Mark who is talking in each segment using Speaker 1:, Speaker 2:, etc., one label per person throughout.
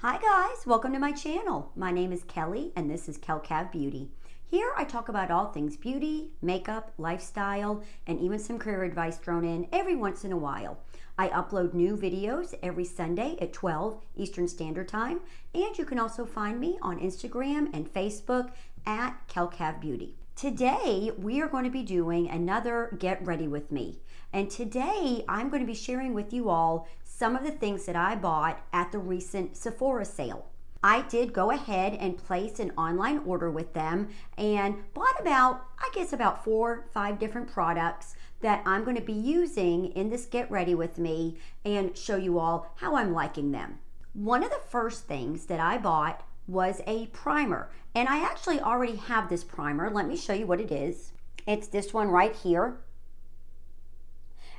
Speaker 1: Hi guys, welcome to my channel. My name is Kelly and this is Kelcav Beauty. Here I talk about all things beauty, makeup, lifestyle, and even some career advice thrown in every once in a while. I upload new videos every Sunday at 12 Eastern Standard Time, and you can also find me on Instagram and Facebook at Kelcav Beauty. Today we are going to be doing another Get Ready With Me. And today I'm going to be sharing with you all some of the things that I bought at the recent Sephora sale. I did go ahead and place an online order with them and bought about 4-5 different products that I'm going to be using in this Get Ready With Me and show you all how I'm liking them. One of the first things that I bought was a primer, and I actually already have this primer. Let me show you what it is. It's this one right here.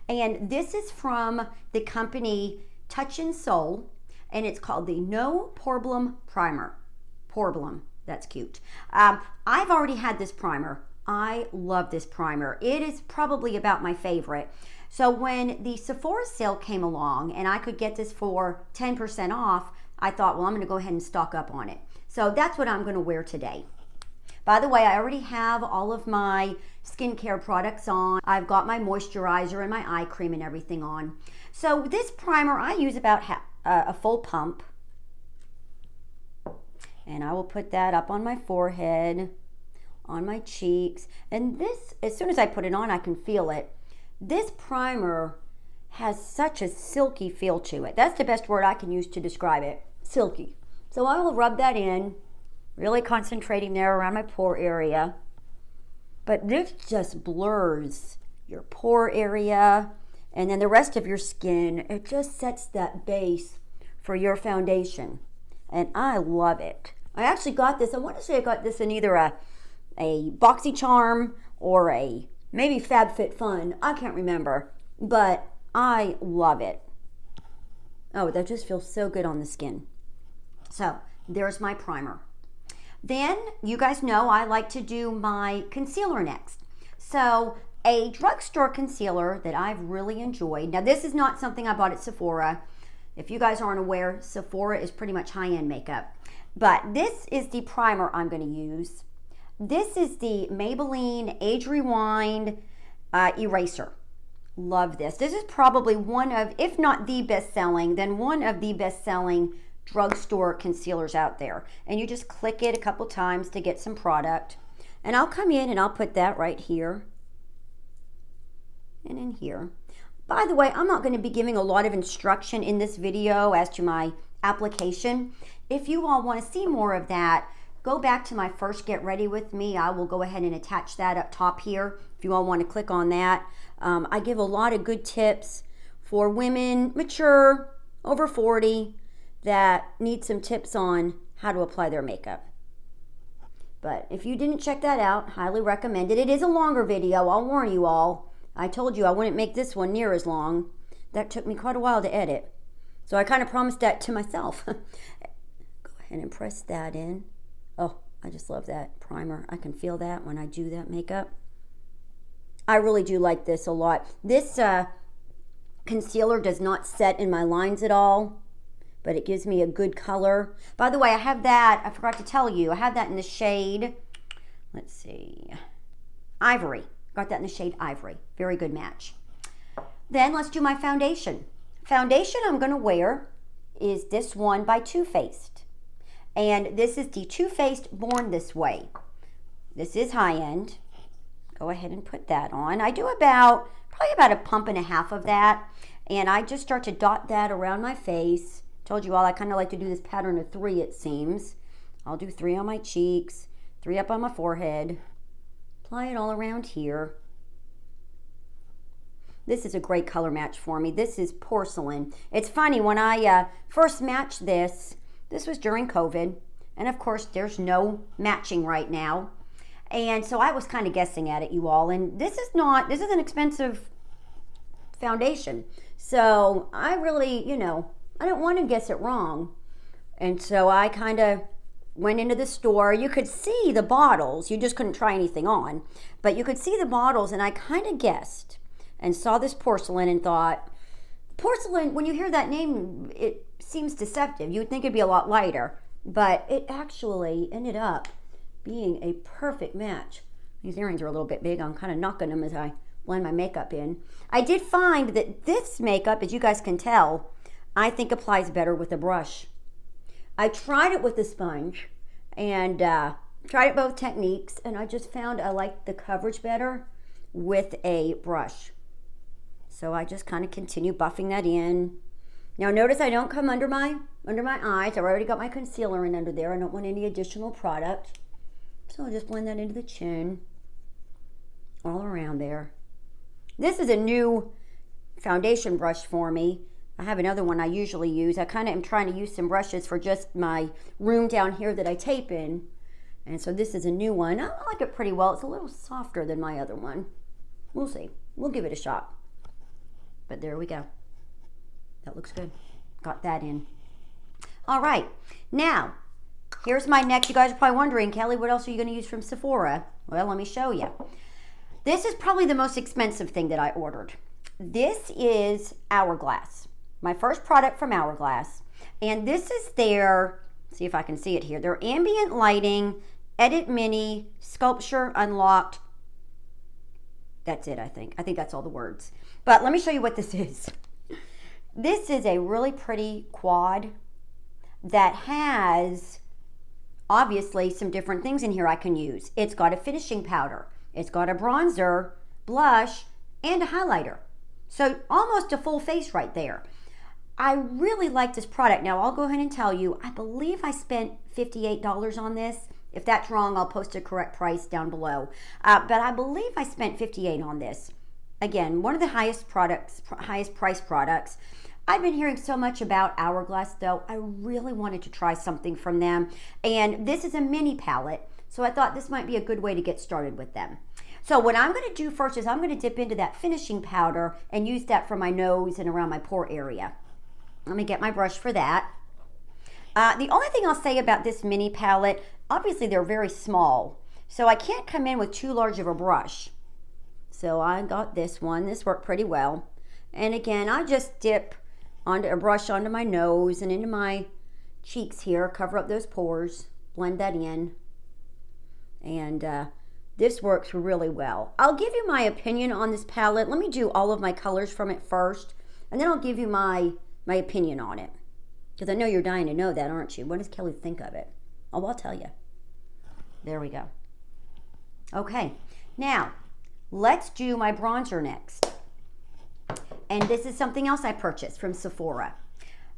Speaker 1: And this is from the company Touch in Soul, and it's called the No Problem Primer. Porblum, that's cute. I've already had this primer. I love this primer. It is probably about my favorite. So when the Sephora sale came along and I could get this for 10% off, I thought, well, I'm going to go ahead and stock up on it. So that's what I'm going to wear today. By the way, I already have all of my skincare products on. I've got my moisturizer and my eye cream and everything on. So this primer, I use about a full pump. And I will put that up on my forehead, on my cheeks. And this, as soon as I put it on, I can feel it. This primer has such a silky feel to it. That's the best word I can use to describe it, silky. So I will rub that in, really concentrating there around my pore area. But this just blurs your pore area and then the rest of your skin. It just sets that base for your foundation. And I love it. I actually got this, I want to say I got this in either a BoxyCharm or a maybe FabFitFun. I can't remember, but I love it. Oh, that just feels so good on the skin. So there's my primer. Then you guys know I like to do my concealer next. So a drugstore concealer that I've really enjoyed. Now this is not something I bought at Sephora. If you guys aren't aware, Sephora is pretty much high-end makeup. But this is the primer I'm going to use. This is the Maybelline Age Rewind Eraser. Love this. This is probably one of, if not the best-selling, then one of the best-selling drugstore concealers out there. And you just click it a couple times to get some product. And I'll come in and I'll put that right here and in here. By the way, I'm not going to be giving a lot of instruction in this video as to my application. If you all want to see more of that, go back to my first Get Ready With Me. I will go ahead and attach that up top here if you all want to click on that. I give a lot of good tips for women, mature, over 40, that need some tips on how to apply their makeup. But if you didn't check that out, highly recommend it. It is a longer video, I'll warn you all. I told you I wouldn't make this one near as long. That took me quite a while to edit. So I kind of promised that to myself. Go ahead and press that in. Oh, I just love that primer. I can feel that when I do that makeup. I really do like this a lot. This concealer does not set in my lines at all, but it gives me a good color. By the way, I have that, I forgot to tell you, I have that in the shade, let's see, Ivory. Got that in the shade Ivory. Very good match. Then let's do my foundation. Foundation I'm going to wear is this one by Too Faced. And this is the Too Faced Born This Way. This is high-end. Go ahead and put that on. I do probably about a pump and a half of that. And I just start to dot that around my face. Told you all I kind of like to do this pattern of 3, it seems. I'll do 3 on my cheeks, 3 up on my forehead. Apply it all around here. This is a great color match for me. This is porcelain. It's funny, when I first matched this was during COVID. And of course, there's no matching right now. And so I was kind of guessing at it, you all. And this is an expensive foundation. So I really, I don't want to guess it wrong. And so I kind of went into the store. You could see the bottles. You just couldn't try anything on. But you could see the bottles, and I kind of guessed and saw this porcelain and thought, porcelain, when you hear that name, it seems deceptive. You would think it'd be a lot lighter, but it actually ended up being a perfect match. These earrings are a little bit big. I'm kind of knocking them as I blend my makeup in. I did find that this makeup, as you guys can tell, I think applies better with a brush. I tried it with a sponge and tried it both techniques, and I just found I like the coverage better with a brush. So I just kind of continue buffing that in. Now notice I don't come under my eyes. I've already got my concealer in under there. I don't want any additional product. So I'll just blend that into the chin, all around there. This is a new foundation brush for me. I have another one I usually use. I kind of am trying to use some brushes for just my room down here that I tape in. And so this is a new one. I like it pretty well. It's a little softer than my other one. We'll see. We'll give it a shot. But there we go. That looks good. Got that in. All right. Now, here's my next. You guys are probably wondering, Kelly, what else are you going to use from Sephora? Well, let me show you. This is probably the most expensive thing that I ordered. This is Hourglass. My first product from Hourglass. And this is their, see if I can see it here, their ambient lighting, edit mini, sculpture unlocked. That's it, I think. I think that's all the words. But let me show you what this is. This is a really pretty quad that has obviously some different things in here I can use. It's got a finishing powder. It's got a bronzer, blush, and a highlighter. So almost a full face right there. I really like this product. Now I'll go ahead and tell you, I believe I spent $58 on this. If that's wrong, I'll post a correct price down below. But I believe I spent $58 on this. Again, one of the highest priced products. I've been hearing so much about Hourglass though. I really wanted to try something from them. And this is a mini palette. So I thought this might be a good way to get started with them. So what I'm going to do first is I'm going to dip into that finishing powder and use that for my nose and around my pore area. Let me get my brush for that. The only thing I'll say about this mini palette, obviously they're very small. So I can't come in with too large of a brush. So I got this one. This worked pretty well. And again, I just dip onto a brush onto my nose and into my cheeks here, cover up those pores, blend that in. And this works really well. I'll give you my opinion on this palette. Let me do all of my colors from it first, and then I'll give you my opinion on it. Because I know you're dying to know that, aren't you? What does Kelly think of it? Oh, I'll tell you. There we go. Okay, now let's do my bronzer next. And this is something else I purchased from Sephora.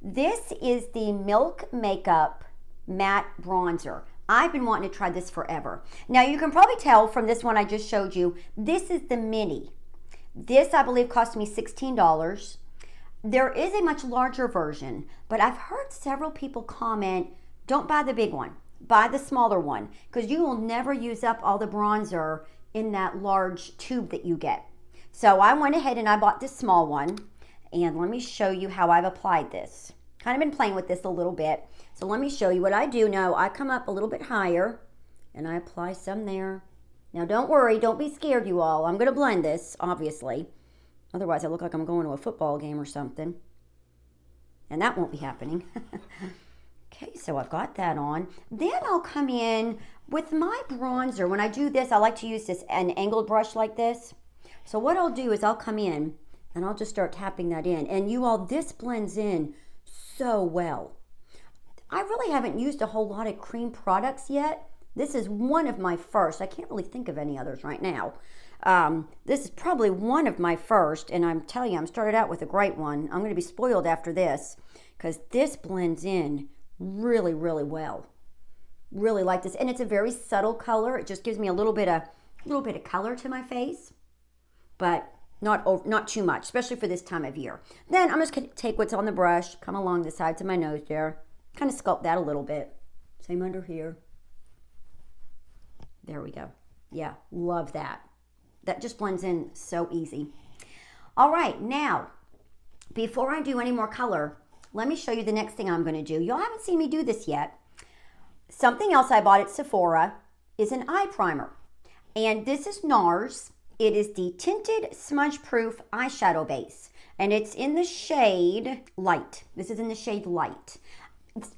Speaker 1: This is the Milk Makeup Matte Bronzer. I've been wanting to try this forever. Now you can probably tell from this one I just showed you, this is the mini. This I believe cost me $16. There is a much larger version, but I've heard several people comment, don't buy the big one, buy the smaller one, because you will never use up all the bronzer in that large tube that you get. So I went ahead and I bought this small one, and let me show you how I've applied this. Kind of been playing with this a little bit. So let me show you what I do now. I come up a little bit higher and I apply some there. Now don't worry, don't be scared you all. I'm gonna blend this, obviously. Otherwise I look like I'm going to a football game or something. And that won't be happening. Okay, so I've got that on. Then I'll come in with my bronzer. When I do this, I like to use an angled brush like this. So what I'll do is I'll come in and I'll just start tapping that in. And you all, this blends in so well. I really haven't used a whole lot of cream products yet. This is one of my first. I can't really think of any others right now. This is probably one of my first, and I'm telling you, I'm started out with a great one. I'm going to be spoiled after this because this blends in really, really well. Really like this, and it's a very subtle color. It just gives me a little bit of color to my face, but not too much, especially for this time of year. Then I'm just going to take what's on the brush, come along the sides of my nose there, kind of sculpt that a little bit. Same under here. There we go. Yeah, love that. That just blends in so easy. All right, now, before I do any more color, let me show you the next thing I'm going to do. Y'all haven't seen me do this yet. Something else I bought at Sephora is an eye primer. And this is NARS. It is the Tinted Smudge Proof Eyeshadow Base. and it's in the shade Light. This is in the shade Light.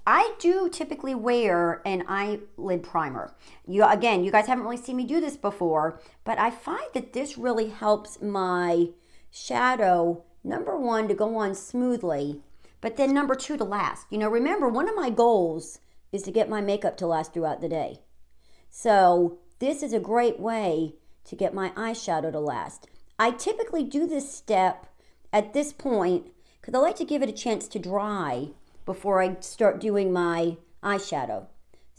Speaker 1: I do typically wear an eyelid primer. Again, you guys haven't really seen me do this before, but I find that this really helps my shadow, number one, to go on smoothly, but then number two, to last. You know, remember, one of my goals is to get my makeup to last throughout the day. So this is a great way to get my eyeshadow to last. I typically do this step at this point because I like to give it a chance to dry before I start doing my eyeshadow.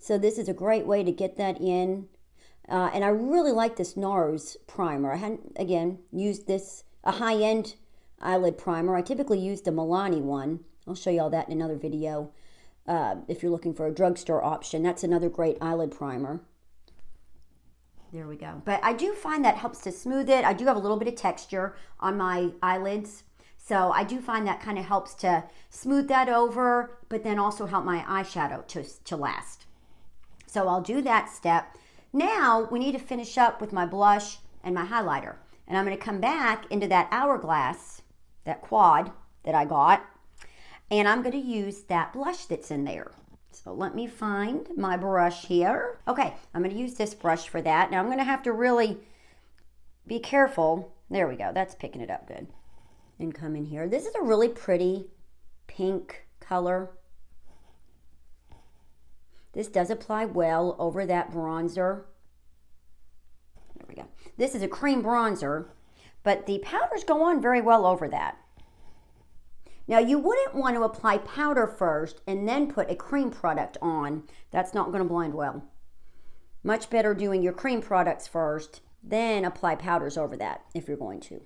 Speaker 1: So this is a great way to get that in. And I really like this NARS primer. I hadn't, again, used this, a high-end eyelid primer. I typically use the Milani one. I'll show you all that in another video. If you're looking for a drugstore option, that's another great eyelid primer. There we go. But I do find that helps to smooth it. I do have a little bit of texture on my eyelids. So I do find that kind of helps to smooth that over, but then also help my eyeshadow to last. So I'll do that step. Now we need to finish up with my blush and my highlighter. And I'm going to come back into that Hourglass, that quad that I got, and I'm going to use that blush that's in there. So let me find my brush here. Okay, I'm going to use this brush for that. Now I'm going to have to really be careful. There we go. That's picking it up good. And come in here. This is a really pretty pink color. This does apply well over that bronzer. There we go. This is a cream bronzer, but the powders go on very well over that. Now you wouldn't want to apply powder first and then put a cream product on. That's not going to blend well. Much better doing your cream products first, then apply powders over that if you're going to.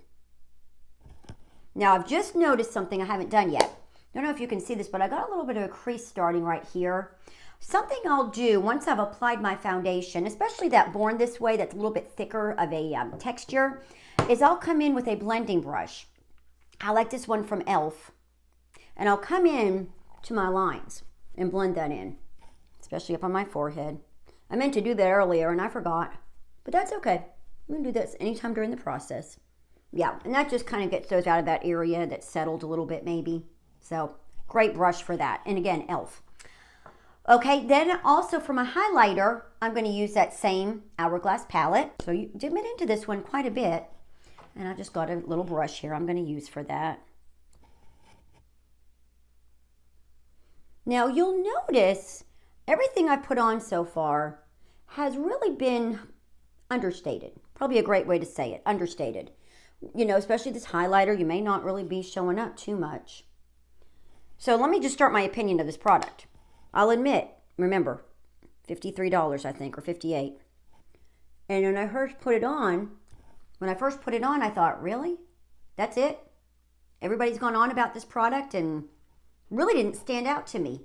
Speaker 1: Now I've just noticed something I haven't done yet. Don't know if you can see this, but I got a little bit of a crease starting right here. Something I'll do once I've applied my foundation, especially that Born This Way that's a little bit thicker of a texture, is I'll come in with a blending brush. I like this one from e.l.f. And I'll come in to my lines and blend that in, especially up on my forehead. I meant to do that earlier and I forgot, but that's okay. I'm gonna do this anytime during the process. Yeah, and that just kind of gets those out of that area that's settled a little bit maybe. So great brush for that. And again, e.l.f. Okay, then also for my highlighter, I'm going to use that same Hourglass palette. So you dip it into this one quite a bit. And I just got a little brush here I'm going to use for that. Now you'll notice everything I've put on so far has really been understated. Probably a great way to say it, understated. You know, especially this highlighter, you may not really be showing up too much. So let me just start my opinion of this product. I'll admit, remember, $53 I think, or $58. And when I first put it on, I thought, really? That's it? Everybody's gone on about this product and really didn't stand out to me.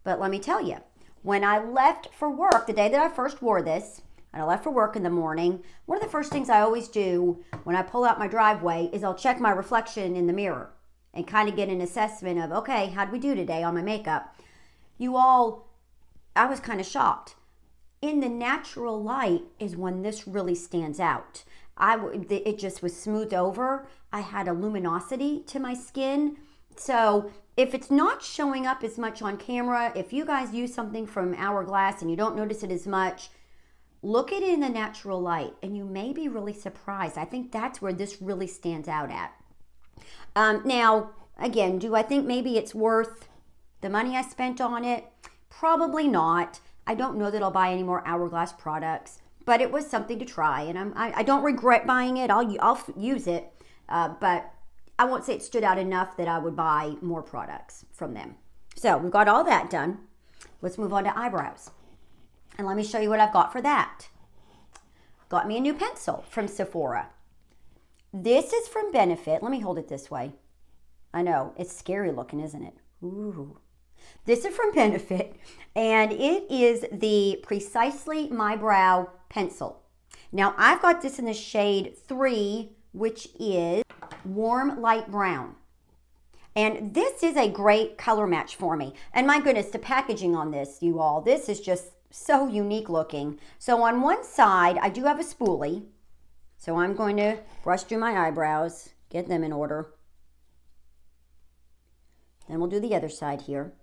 Speaker 1: But let me tell you, when I left for work, the day that I first wore this, and I left for work in the morning, one of the first things I always do when I pull out my driveway is I'll check my reflection in the mirror and kind of get an assessment of, okay, how'd we do today on my makeup? I was kind of shocked. In the natural light is when this really stands out. It just was smoothed over. I had a luminosity to my skin. So if it's not showing up as much on camera, if you guys use something from Hourglass and you don't notice it as much, look at it in the natural light and you may be really surprised. I think that's where this really stands out at. Now, again, do I think maybe it's worth the money I spent on it? Probably not. I don't know that I'll buy any more Hourglass products, but it was something to try, and I don't regret buying it. I'll use it, but I won't say it stood out enough that I would buy more products from them. So we've got all that done. Let's move on to eyebrows. And let me show you what I've got for that. Got me a new pencil from Sephora. This is from Benefit. Let me hold it this way. I know, it's scary looking, isn't it? Ooh. This is from Benefit, and it is the Precisely My Brow pencil. Now, I've got this in the shade 3, which is warm light brown. And this is a great color match for me. And my goodness, the packaging on this, you all, this is just so unique looking. So on one side, I do have a spoolie. So I'm going to brush through my eyebrows, get them in order. Then we'll do the other side here.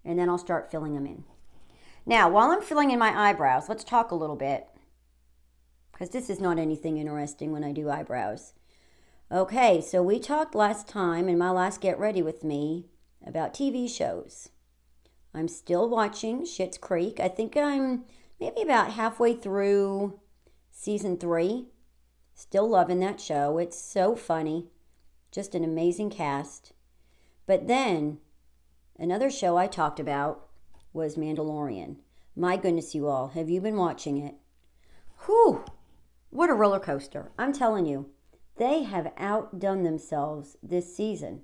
Speaker 1: And then I'll start filling them in. Now, while I'm filling in my eyebrows, let's talk a little bit. Because this is not anything interesting when I do eyebrows. Okay, so we talked last time in my last Get Ready With Me about TV shows. I'm still watching Schitt's Creek. I think I'm maybe about halfway through season 3. Still loving that show. It's so funny. Just an amazing cast. But then, another show I talked about was Mandalorian. My goodness, you all, have you been watching it? Whew, what a roller coaster. I'm telling you, they have outdone themselves this season.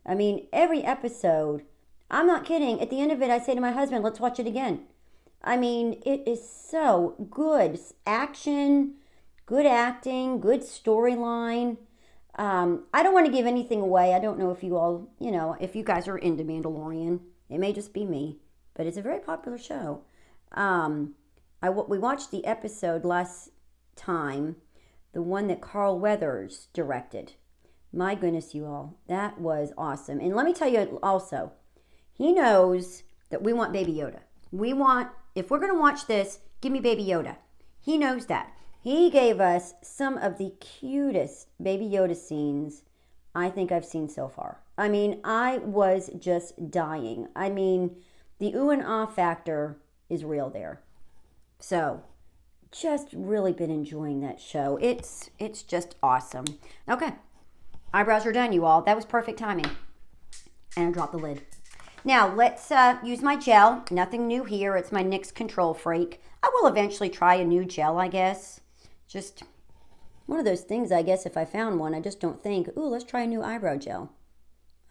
Speaker 1: I mean, every episode, I'm not kidding. At the end of it, I say to my husband, let's watch it again. I mean, it is so good. Action, good acting, good storyline. I don't want to give anything away. I don't know if you all, if you guys are into Mandalorian. It may just be me, but it's a very popular show. We watched the episode last time, the one that Carl Weathers directed. My goodness, you all, that was awesome. And let me tell you also, he knows that we want Baby Yoda. If we're going to watch this, give me Baby Yoda. He knows that. He gave us some of the cutest Baby Yoda scenes I think I've seen so far. I mean, I was just dying. I mean, the ooh and ah factor is real there. So, just really been enjoying that show. It's just awesome. Okay, eyebrows are done, you all. That was perfect timing. And I dropped the lid. Now, let's use my gel. Nothing new here. It's my NYX Control Freak. I will eventually try a new gel, I guess. Just one of those things, I guess, if I found one, I just don't think, ooh, let's try a new eyebrow gel.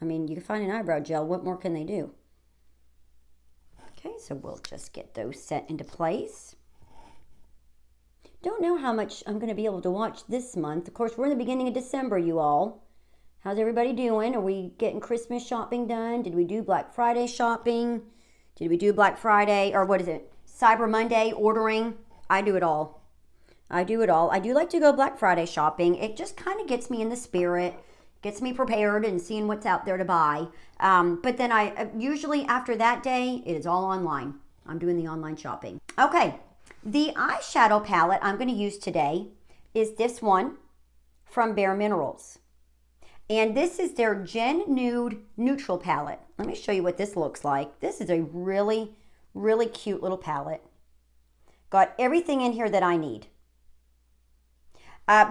Speaker 1: I mean, you can find an eyebrow gel. What more can they do? Okay, so we'll just get those set into place. Don't know how much I'm going to be able to watch this month. Of course, we're in the beginning of December, you all. How's everybody doing? Are we getting Christmas shopping done? Did we do Black Friday shopping? Did we do Black Friday, or what is it, Cyber Monday ordering? I do it all. I do like to go Black Friday shopping. It just kind of gets me in the spirit, gets me prepared and seeing what's out there to buy. But then I usually after that day, it is all online. I'm doing the online shopping. Okay, the eyeshadow palette I'm going to use today is this one from Bare Minerals. And this is their Gen Nude Neutral Palette. Let me show you what this looks like. This is a really, really cute little palette. Got everything in here that I need.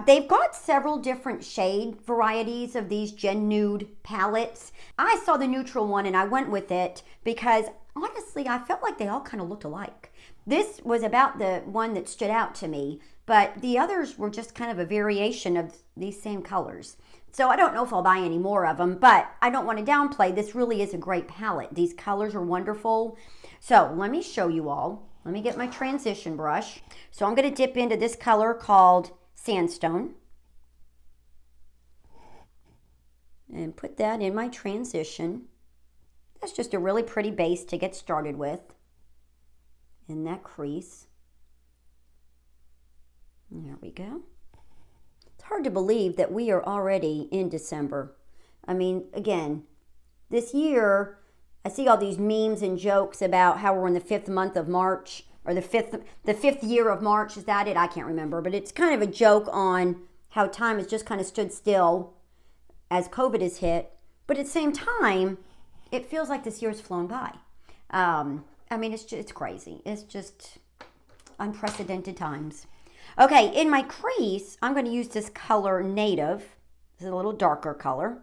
Speaker 1: They've got several different shade varieties of these Gen Nude palettes. I saw the neutral one and I went with it because honestly, I felt like they all kind of looked alike. This was about the one that stood out to me, but the others were just kind of a variation of these same colors. So I don't know if I'll buy any more of them, but I don't want to downplay. This really is a great palette. These colors are wonderful. So let me show you all. Let me get my transition brush. So I'm going to dip into this color called Sandstone and put that in my transition. That's just a really pretty base to get started with in that crease. There we go. It's hard to believe that we are already in December. I mean, again, this year, I see all these memes and jokes about how we're in the 5th month of March, or the fifth year of March. Is that it? I can't remember, but it's kind of a joke on how time has just kind of stood still as COVID has hit. But at the same time, it feels like this year's flown by. I mean, it's crazy. It's just unprecedented times. Okay, in my crease, I'm going to use this color Native. This is a little darker color.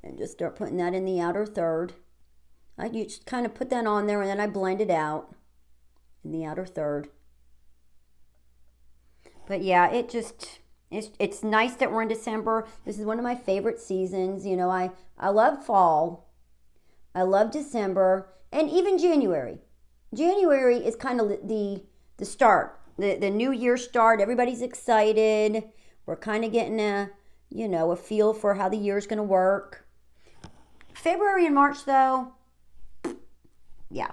Speaker 1: And just start putting that in the outer third. I just kind of put that on there and then I blend it out in the outer third. But yeah, it's nice that we're in December. This is one of my favorite seasons. You know, I love fall. I love December and even January. January is kind of the start, the new year start. Everybody's excited. We're kind of getting a feel for how the year's going to work. February and March though, yeah.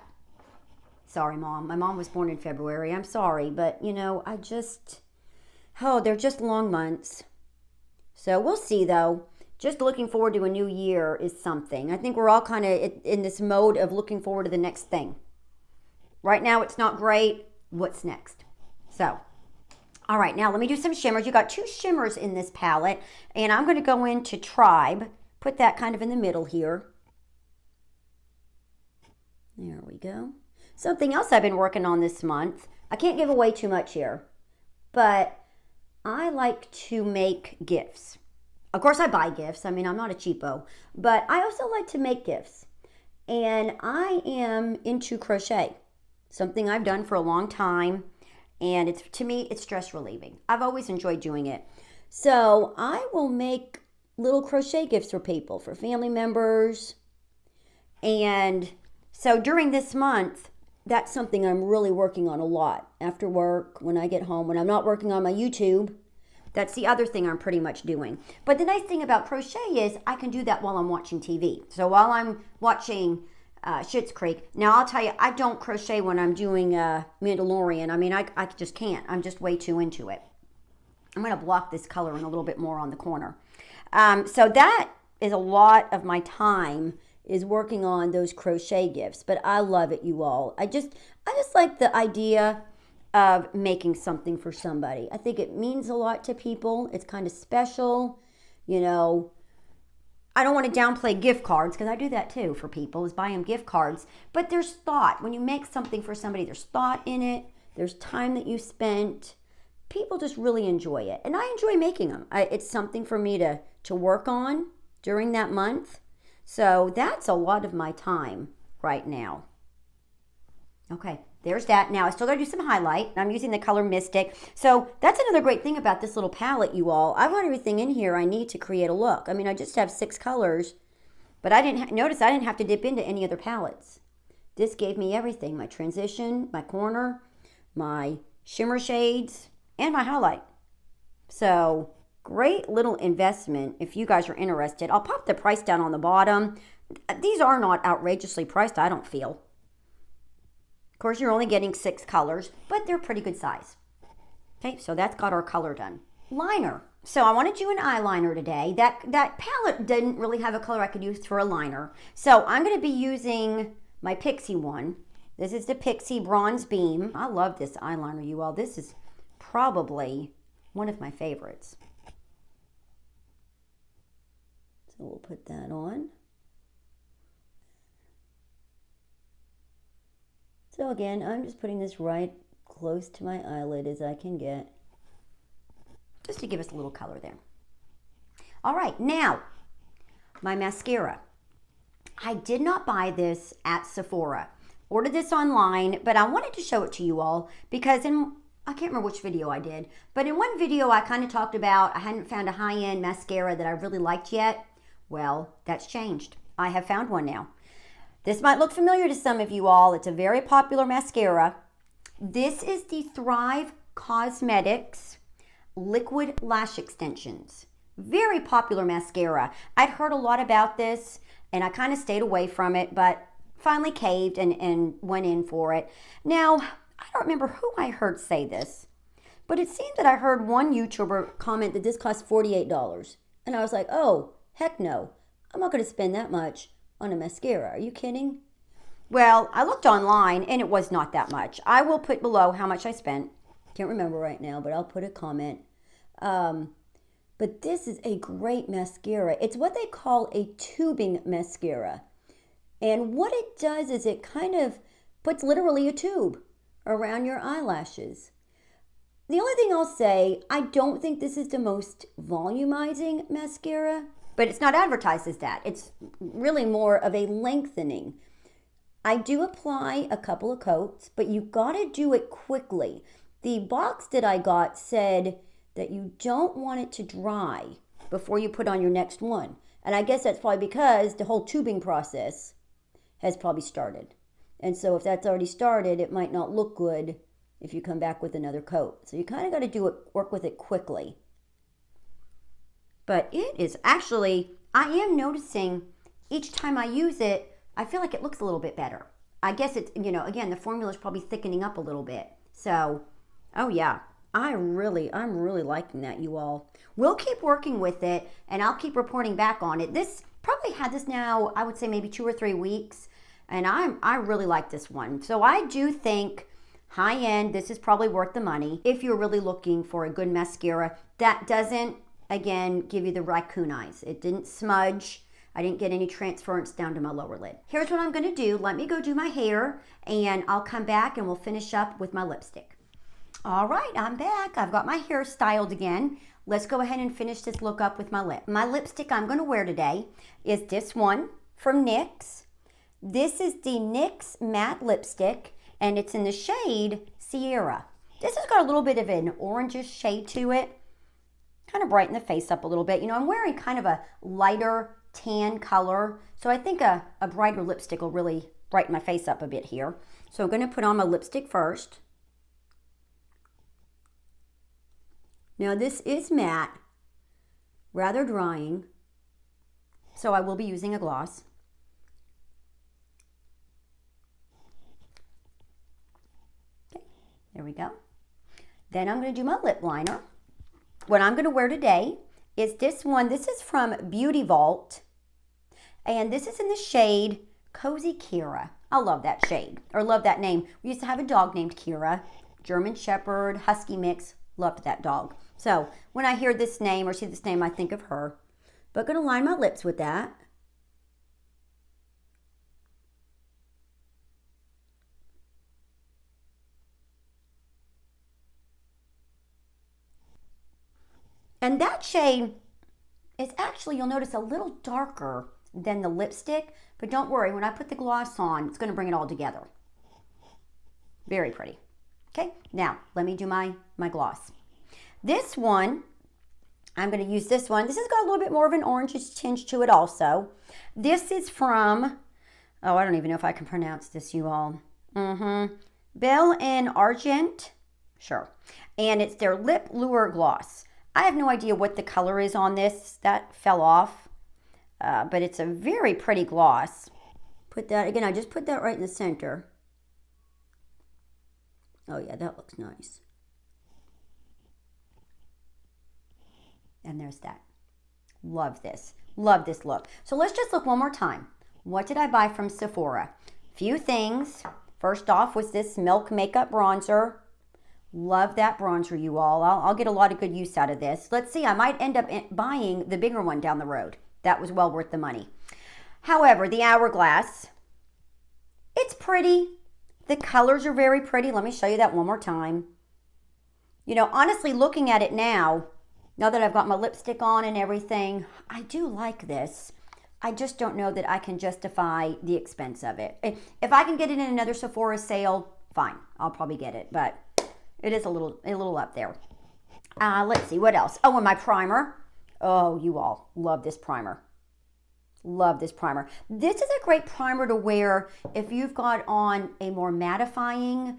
Speaker 1: Sorry, Mom. My mom was born in February. I'm sorry, but they're just long months. So we'll see though. just looking forward to a new year is something. I think we're all kind of in this mode of looking forward to the next thing. Right now it's not great. What's next? So, all right, now let me do some shimmers. You got 2 shimmers in this palette, and I'm going to go into Tribe. Put that kind of in the middle here. There we go. Something else I've been working on this month. I can't give away too much here, but I like to make gifts. Of course, I buy gifts. I mean, I'm not a cheapo, but I also like to make gifts. And I am into crochet, something I've done for a long time. And it's, to me, it's stress relieving. I've always enjoyed doing it. So I will make little crochet gifts for people, for family members. And so during this month, that's something I'm really working on a lot. After work, when I get home, when I'm not working on my YouTube, that's the other thing I'm pretty much doing. But the nice thing about crochet is I can do that while I'm watching TV. So while I'm watching Schitt's Creek, now I'll tell you, I don't crochet when I'm doing Mandalorian. I mean, I just can't. I'm just way too into it. I'm going to block this coloring a little bit more on the corner. So that is a lot of my time is working on those crochet gifts. But I love it, you all. I just like the idea of making something for somebody. I think it means a lot to people. It's kind of special, you know. I don't want to downplay gift cards, because I do that too for people, is buy them gift cards. But there's thought. When you make something for somebody, there's thought in it. There's time that you spent. People just really enjoy it. And I enjoy making them. It's something for me to work on during that month. So that's a lot of my time right now. Okay, there's that. Now I still gotta do some highlight. I'm using the color Mystic. So that's another great thing about this little palette, you all. I've got everything in here I need to create a look. I mean, I just have 6 colors, but I didn't notice I didn't have to dip into any other palettes. This gave me everything: my transition, my corner, my shimmer shades, and my highlight. So great little investment if you guys are interested. I'll pop the price down on the bottom. These are not outrageously priced, I don't feel. Of course, you're only getting 6 colors, but they're pretty good size. Okay, so that's got our color done. Liner. So I want to do an eyeliner today. That palette didn't really have a color I could use for a liner. So I'm going to be using my Pixie one. This is the Pixie Bronze Beam. I love this eyeliner, you all. This is probably one of my favorites. So we'll put that on. So again, I'm just putting this right close to my eyelid as I can get, just to give us a little color there. All right, now, my mascara. I did not buy this at Sephora. Ordered this online, but I wanted to show it to you all because I can't remember which video I did, but in one video I kind of talked about I hadn't found a high-end mascara that I really liked yet. Well, that's changed. I have found one now. This might look familiar to some of you all. It's a very popular mascara. This is the Thrive Cosmetics Liquid Lash Extensions. Very popular mascara. I'd heard a lot about this, and I kind of stayed away from it, but finally caved and went in for it. Now, I don't remember who I heard say this, but it seemed that I heard one YouTuber comment that this cost $48. And I was like, oh, heck no. I'm not going to spend that much on a mascara. Are you kidding? Well, I looked online and it was not that much. I will put below how much I spent. Can't remember right now, but I'll put a comment. But this is a great mascara. It's what they call a tubing mascara. And what it does is it kind of puts literally a tube around your eyelashes. The only thing I'll say, I don't think this is the most volumizing mascara, but it's not advertised as that. It's really more of a lengthening. I do apply a couple of coats, but you gotta do it quickly. The box that I got said that you don't want it to dry before you put on your next one. And I guess that's probably because the whole tubing process has probably started. And so if that's already started, it might not look good if you come back with another coat. So you kind of got to do it, work with it quickly. But it is actually, I am noticing each time I use it, I feel like it looks a little bit better. I guess it's, you know, again, the formula is probably thickening up a little bit. So, oh yeah, I'm really liking that, you all. We'll keep working with it, and I'll keep reporting back on it. This probably had this now, I would say maybe 2 or 3 weeks, and I really like this one. So I do think high end, this is probably worth the money if you're really looking for a good mascara that doesn't, again, give you the raccoon eyes. It didn't smudge. I didn't get any transference down to my lower lid. Here's what I'm gonna do. Let me go do my hair, and I'll come back and we'll finish up with my lipstick. All right, I'm back. I've got my hair styled again. Let's go ahead and finish this look up with my lip. My lipstick I'm gonna wear today is this one from NYX. This is the NYX matte lipstick, and it's in the shade Sierra. This has got a little bit of an orangish shade to it. Kind of brighten the face up a little bit. You know, I'm wearing kind of a lighter tan color, so I think a brighter lipstick will really brighten my face up a bit here. So I'm going to put on my lipstick first. Now this is matte, rather drying, so I will be using a gloss. Okay, there we go. Then I'm going to do my lip liner. What I'm going to wear today is this one. This is from Beauty Vault, and this is in the shade Cozy Kira. I love that shade, or love that name. We used to have a dog named Kira, German Shepherd, Husky mix. Loved that dog. So when I hear this name or see this name, I think of her. But going to line my lips with that. And that shade is actually, you'll notice, a little darker than the lipstick. But don't worry, when I put the gloss on, it's going to bring it all together. Very pretty. Okay, now let me do my gloss. This one, I'm going to use this one. This has got a little bit more of an orangish tinge to it also. This is from, oh, I don't even know if I can pronounce this, you all. Belle and Argent, sure. And it's their Lip Lure Gloss. I have no idea what the color is on this. That fell off, but it's a very pretty gloss. Put that, again, I just put that right in the center. Oh yeah, that looks nice. And there's that. Love this. Love this look. So let's just look one more time. What did I buy from Sephora? Few things. First off was this Milk Makeup Bronzer. Love that bronzer, you all. I'll get a lot of good use out of this. Let's see, I might end up buying the bigger one down the road. That was well worth the money. However, the Hourglass, it's pretty. The colors are very pretty. Let me show you that one more time. You know, honestly, looking at it now that I've got my lipstick on and everything, I do like this. I just don't know that I can justify the expense of it. If I can get it in another Sephora sale, fine. I'll probably get it, but it is a little up there. Let's see, what else? Oh, and my primer. Oh, you all love this primer. Love this primer. This is a great primer to wear if you've got on a more mattifying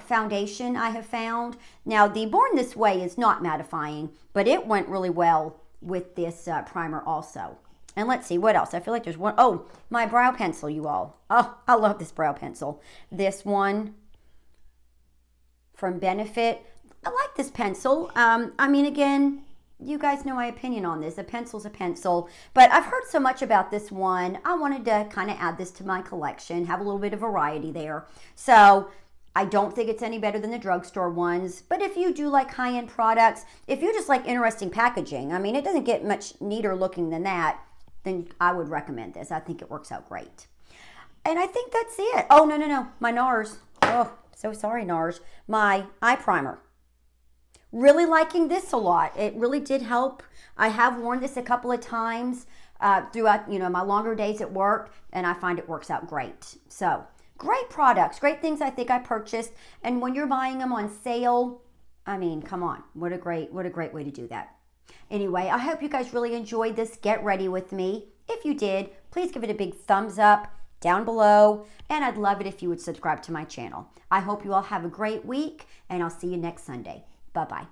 Speaker 1: foundation, I have found. Now, the Born This Way is not mattifying, but it went really well with this primer also. And let's see, what else? I feel like there's one. Oh, my brow pencil, you all. Oh, I love this brow pencil. This one from Benefit. I like this pencil. I mean, again, you guys know my opinion on this. A pencil's a pencil, but I've heard so much about this one. I wanted to kind of add this to my collection, have a little bit of variety there. So I don't think it's any better than the drugstore ones, but if you do like high-end products, if you just like interesting packaging, I mean, it doesn't get much neater looking than that, then I would recommend this. I think it works out great. And I think that's it. Oh, no, my NARS. Oh, so sorry, NARS. My eye primer. Really liking this a lot. It really did help. I have worn this a couple of times throughout, my longer days at work, and I find it works out great. So great products, great things I think I purchased. And when you're buying them on sale, I mean, come on, what a great way to do that. Anyway, I hope you guys really enjoyed this Get Ready with me. If you did, please give it a big thumbs up down below, and I'd love it if you would subscribe to my channel. I hope you all have a great week, and I'll see you next Sunday. Bye-bye.